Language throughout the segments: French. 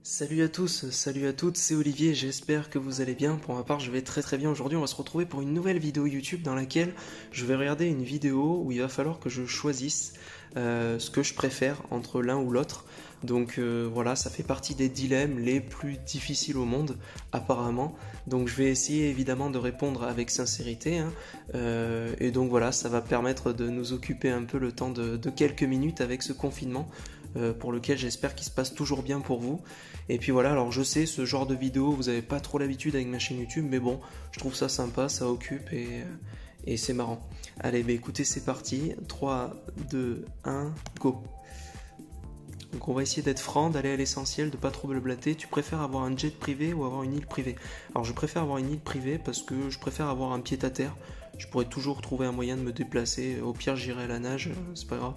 Salut à tous, salut à toutes, c'est Olivier, j'espère que vous allez bien. Pour ma part, je vais très bien. Aujourd'hui, on va se retrouver pour une nouvelle vidéo YouTube dans laquelle je vais regarder une vidéo où il va falloir que je choisisse ce que je préfère entre l'un ou l'autre. Donc voilà, ça fait partie des dilemmes les plus difficiles au monde, apparemment. Donc je vais essayer évidemment de répondre avec sincérité, hein. Et donc voilà, ça va permettre de nous occuper un peu le temps de quelques minutes avec ce confinement. Pour lequel j'espère qu'il se passe toujours bien pour vous. Et puis voilà, alors je sais, ce genre de vidéo, vous n'avez pas trop l'habitude avec ma chaîne YouTube, mais bon, je trouve ça sympa, ça occupe et c'est marrant. Allez, bah écoutez, c'est parti. 3, 2, 1, go. Donc on va essayer d'être franc, d'aller à l'essentiel, de pas trop blablater. Tu préfères avoir un jet privé ou avoir une île privée? Alors je préfère avoir une île privée parce que je préfère avoir un pied à terre. Je pourrais toujours trouver un moyen de me déplacer. Au pire, j'irai à la nage, c'est pas grave.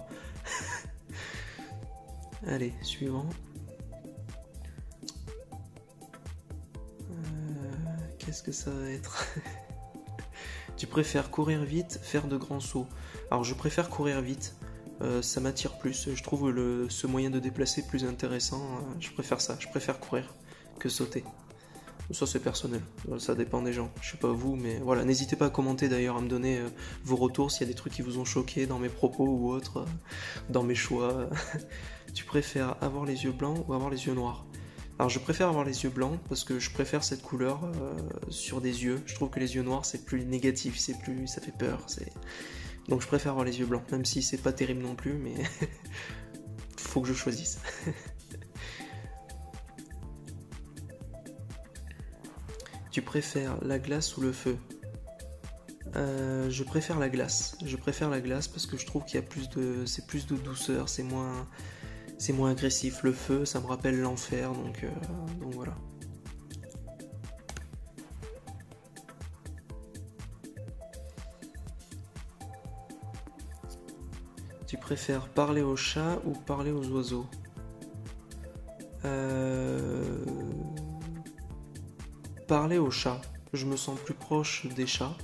Allez, suivant. Qu'est-ce que ça va être? Tu préfères courir vite, faire de grands sauts? Alors je préfère courir vite, ça m'attire plus. Je trouve ce moyen de déplacer plus intéressant. Je préfère ça, je préfère courir que sauter. Ça c'est personnel, ça dépend des gens. Je sais pas vous, mais voilà. N'hésitez pas à commenter d'ailleurs, à me donner vos retours s'il y a des trucs qui vous ont choqué dans mes propos ou autres, dans mes choix. Tu préfères avoir les yeux blancs ou avoir les yeux noirs? Alors je préfère avoir les yeux blancs parce que je préfère cette couleur sur des yeux. Je trouve que les yeux noirs c'est plus négatif, ça fait peur. Donc je préfère avoir les yeux blancs, même si c'est pas terrible non plus, mais faut que je choisisse. Tu préfères la glace ou le feu? Je préfère la glace. Je préfère la glace parce que je trouve qu'il y a c'est plus de douceur, c'est moins agressif. Le feu, ça me rappelle l'enfer, donc voilà. Tu préfères parler aux chats ou parler aux oiseaux? Parler aux chats. Je me sens plus proche des chats.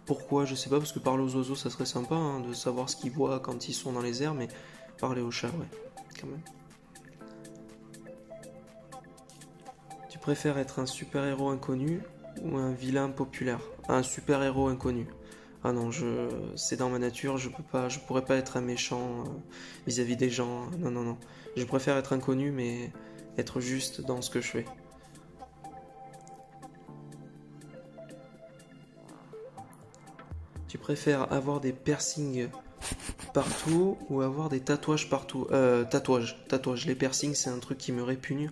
Pourquoi? Je sais pas, parce que parler aux oiseaux, ça serait sympa, hein, de savoir ce qu'ils voient quand ils sont dans les airs, mais parler aux chats, ouais, quand même. Tu préfères être un super-héros inconnu ou un vilain populaire? Un super-héros inconnu. Ah non, c'est dans ma nature, je pourrais pas être un méchant vis-à-vis des gens. Non, non, non. Je préfère être inconnu, mais être juste dans ce que je fais. Tu préfères avoir des piercings partout ou avoir des tatouages partout? Tatouages. Les piercings, c'est un truc qui me répugne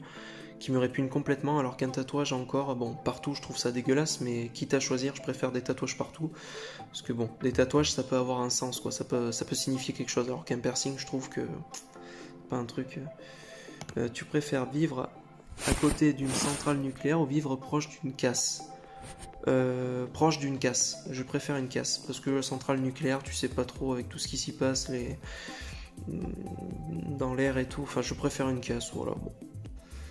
complètement, alors qu'un tatouage encore, bon, partout, je trouve ça dégueulasse, mais quitte à choisir, je préfère des tatouages partout, parce que bon, des tatouages, ça peut avoir un sens, quoi, ça peut signifier quelque chose, alors qu'un piercing, je trouve que pas un truc. Tu préfères vivre à côté d'une centrale nucléaire ou vivre proche d'une casse? Proche d'une casse. Je préfère une casse parce que la centrale nucléaire, tu sais pas trop avec tout ce qui s'y passe, dans l'air et tout. Enfin, je préfère une casse. Voilà. Bon.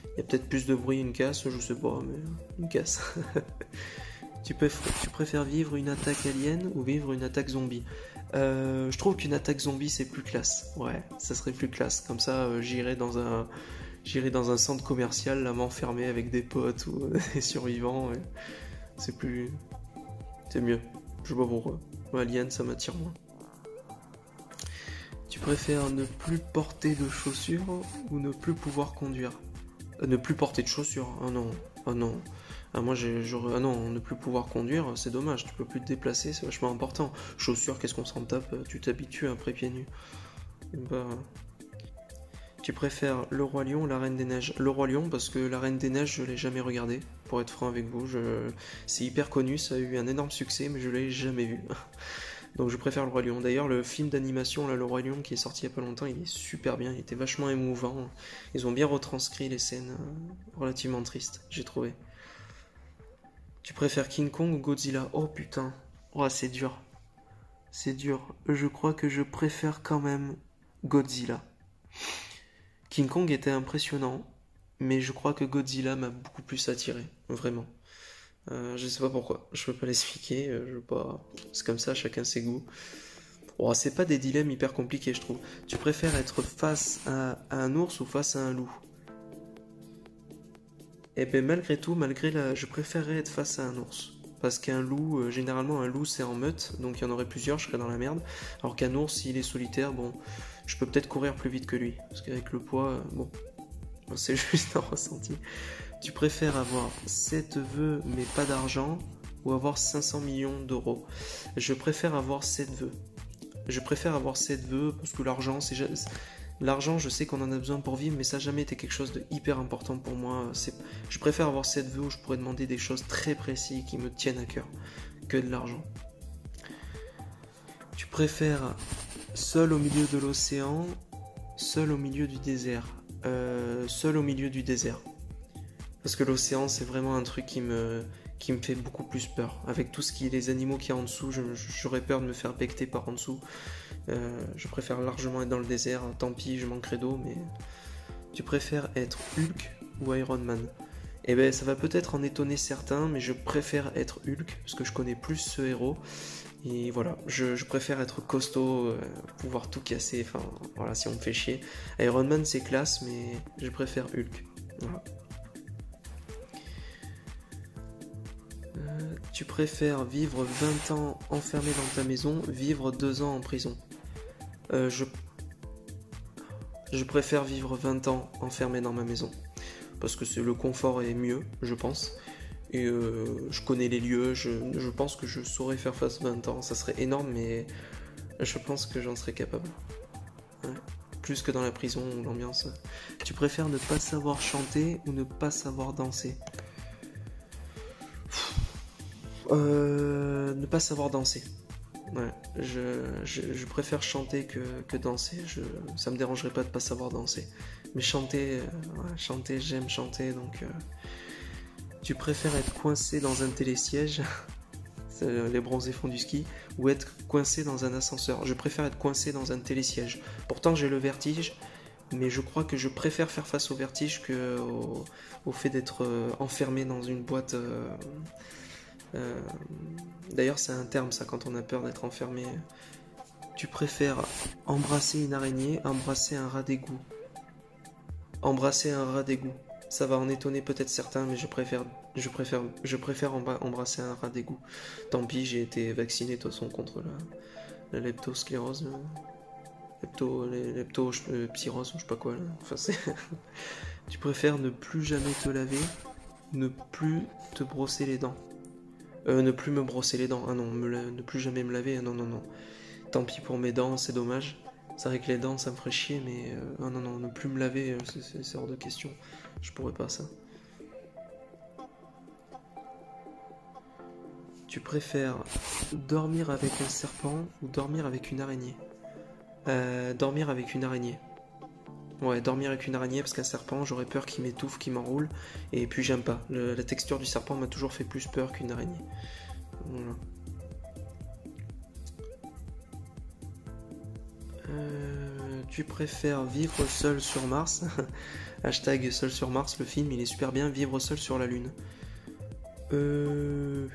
Il y a peut-être plus de bruit une casse, je sais pas, mais une casse. Tu préfères vivre une attaque alien ou vivre une attaque zombie? Je trouve qu'une attaque zombie c'est plus classe. Ouais, ça serait plus classe. Comme ça, j'irai dans un centre commercial, là, m'enfermer avec des potes ou des survivants. Ouais. C'est plus. C'est mieux. Je sais pas pourquoi. Alien, ça m'attire moins. Tu préfères ne plus porter de chaussures ou ne plus pouvoir conduire? Ne plus porter de chaussures. Ah non. Ah non. Ah moi j'aurais. Ah non, ne plus pouvoir conduire, c'est dommage. Tu peux plus te déplacer, c'est vachement important. Chaussures, qu'est-ce qu'on s'en tape? Tu t'habitues après pieds nus. Bah. Tu préfères Le Roi Lion ou La Reine des Neiges? Le Roi Lion parce que La Reine des Neiges je l'ai jamais regardé, pour être franc avec vous. C'est hyper connu, ça a eu un énorme succès mais je l'ai jamais vu. Donc je préfère Le Roi Lion. D'ailleurs le film d'animation là, Le Roi Lion qui est sorti il y a pas longtemps, il est super bien, il était vachement émouvant. Ils ont bien retranscrit les scènes relativement tristes, j'ai trouvé. Tu préfères King Kong ou Godzilla? Oh putain, oh c'est dur. C'est dur. Je crois que je préfère quand même Godzilla. King Kong était impressionnant, mais je crois que Godzilla m'a beaucoup plus attiré, vraiment. Je sais pas pourquoi, je peux pas l'expliquer, je veux pas. C'est comme ça, chacun ses goûts. Oh, c'est pas des dilemmes hyper compliqués, je trouve. Tu préfères être face à un ours ou face à un loup? Et ben malgré tout, je préférerais être face à un ours. Parce qu'un loup, généralement un loup c'est en meute, donc il y en aurait plusieurs, je serais dans la merde. Alors qu'un ours, s'il est solitaire, bon, je peux peut-être courir plus vite que lui. Parce qu'avec le poids, bon, c'est juste un ressenti. Tu préfères avoir 7 vœux mais pas d'argent ou avoir 500 millions d'euros? Je préfère avoir 7 vœux. Je préfère avoir 7 vœux parce que l'argent, je sais qu'on en a besoin pour vivre, mais ça n'a jamais été quelque chose de hyper important pour moi. Je préfère avoir 7 vœux où je pourrais demander des choses très précises qui me tiennent à cœur que de l'argent. Tu préfères seul au milieu de l'océan, seul au milieu du désert? Seul au milieu du désert. Parce que l'océan, c'est vraiment un truc qui me fait beaucoup plus peur. Avec tout les animaux qu'il y a en dessous, j'aurais peur de me faire becter par en dessous. Je préfère largement être dans le désert. Tant pis, je manquerai d'eau, mais... Tu préfères être Hulk ou Iron Man? Eh ben, ça va peut-être en étonner certains, mais je préfère être Hulk, parce que je connais plus ce héros. Et voilà, je préfère être costaud, pouvoir tout casser, enfin, voilà, si on me fait chier. Iron Man, c'est classe, mais je préfère Hulk. Voilà. Tu préfères vivre 20 ans enfermé dans ta maison, vivre 2 ans en prison? Je préfère vivre 20 ans enfermé dans ma maison. Parce que le confort est mieux, je pense. Et je connais les lieux, je pense que je saurais faire face 20 ans. Ça serait énorme, mais je pense que j'en serais capable. Ouais. Plus que dans la prison ou l'ambiance. Tu préfères ne pas savoir chanter ou ne pas savoir danser? Ne pas savoir danser. Ouais, je préfère chanter que danser. Ça me dérangerait pas de pas savoir danser. Mais chanter, j'aime chanter, donc... Tu préfères être coincé dans un télésiège, les bronzés font du ski, ou être coincé dans un ascenseur? Je préfère être coincé dans un télésiège. Pourtant j'ai le vertige, mais je crois que je préfère faire face au vertige au fait d'être enfermé dans une boîte... D'ailleurs c'est un terme ça, quand on a peur d'être enfermé. Tu préfères embrasser une araignée, embrasser un rat d'égout? Embrasser un rat d'égout. Ça va en étonner peut-être certains, mais je préfère embrasser un rat d'égout. Tant pis, j'ai été vacciné de toute façon contre la leptosclérose, leptopyrose ou je sais pas quoi. Là. Enfin, tu préfères ne plus jamais te laver, ne plus te brosser les dents. Ne plus me brosser les dents. Ah non, ne plus jamais me laver. Non, non, non. Tant pis pour mes dents, c'est dommage. C'est vrai que les dents, ça me ferait chier, mais non, non, ne plus me laver, c'est hors de question. Je pourrais pas ça. Tu préfères dormir avec un serpent ou dormir avec une araignée? Dormir avec une araignée. Ouais, dormir avec une araignée parce qu'un serpent, j'aurais peur qu'il m'étouffe, qu'il m'enroule. Et puis j'aime pas. La texture du serpent m'a toujours fait plus peur qu'une araignée. Voilà. Tu préfères vivre seul sur Mars? Hashtag seul sur Mars, le film il est super bien. Vivre seul sur la Lune. Je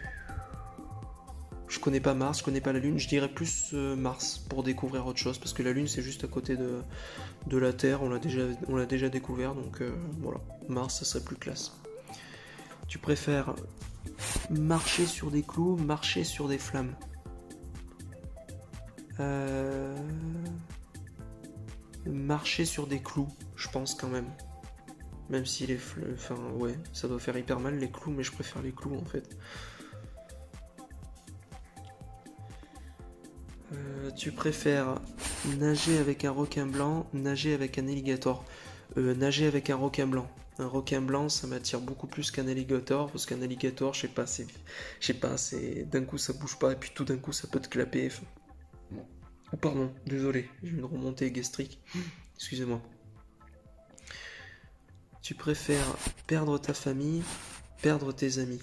connais pas Mars, je connais pas la Lune. Je dirais plus Mars pour découvrir autre chose. Parce que la Lune c'est juste à côté de la Terre. On l'a déjà découvert. Donc voilà. Mars ça serait plus classe. Tu préfères marcher sur des clous, marcher sur des flammes? Marcher sur des clous, je pense quand même. Même si enfin ouais, ça doit faire hyper mal les clous, mais je préfère les clous en fait. Tu préfères nager avec un requin blanc, nager avec un alligator? Nager avec un requin blanc. Un requin blanc, ça m'attire beaucoup plus qu'un alligator, parce qu'un alligator, je sais pas, d'un coup ça bouge pas, et puis tout d'un coup ça peut te clapper. Enfin... Oh pardon, désolé, j'ai une remontée gastrique. Excusez-moi. Tu préfères perdre ta famille, perdre tes amis?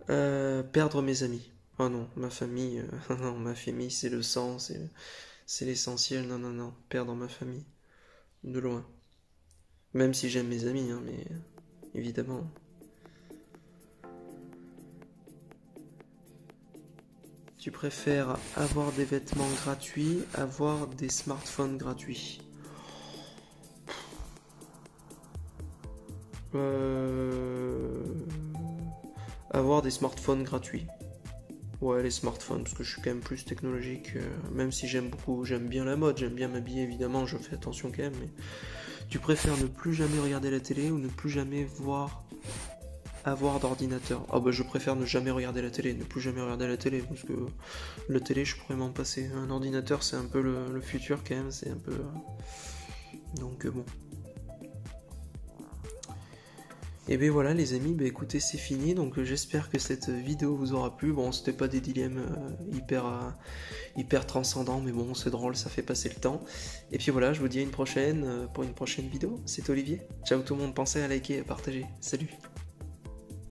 Perdre mes amis. Oh non, ma famille, non, ma famille c'est le sang, c'est l'essentiel. Non, non, non, perdre ma famille. De loin. Même si j'aime mes amis, hein, mais évidemment. Tu préfères avoir des vêtements gratuits, avoir des smartphones gratuits? Avoir des smartphones gratuits. Ouais, les smartphones, parce que je suis quand même plus technologique, même si j'aime bien la mode, j'aime bien m'habiller évidemment, je fais attention quand même, mais tu préfères ne plus jamais regarder la télé ou ne plus jamais avoir d'ordinateur? Ah bah je préfère ne jamais regarder la télé, ne plus jamais regarder la télé, parce que la télé je pourrais m'en passer. Un ordinateur c'est un peu le futur quand même, c'est un peu... Donc bon. Et bien voilà les amis, bah écoutez c'est fini, donc j'espère que cette vidéo vous aura plu. Bon c'était pas des dilemmes hyper transcendants, mais bon c'est drôle, ça fait passer le temps. Et puis voilà, je vous dis à une prochaine, pour une prochaine vidéo. C'était Olivier, ciao tout le monde, pensez à liker et à partager, salut.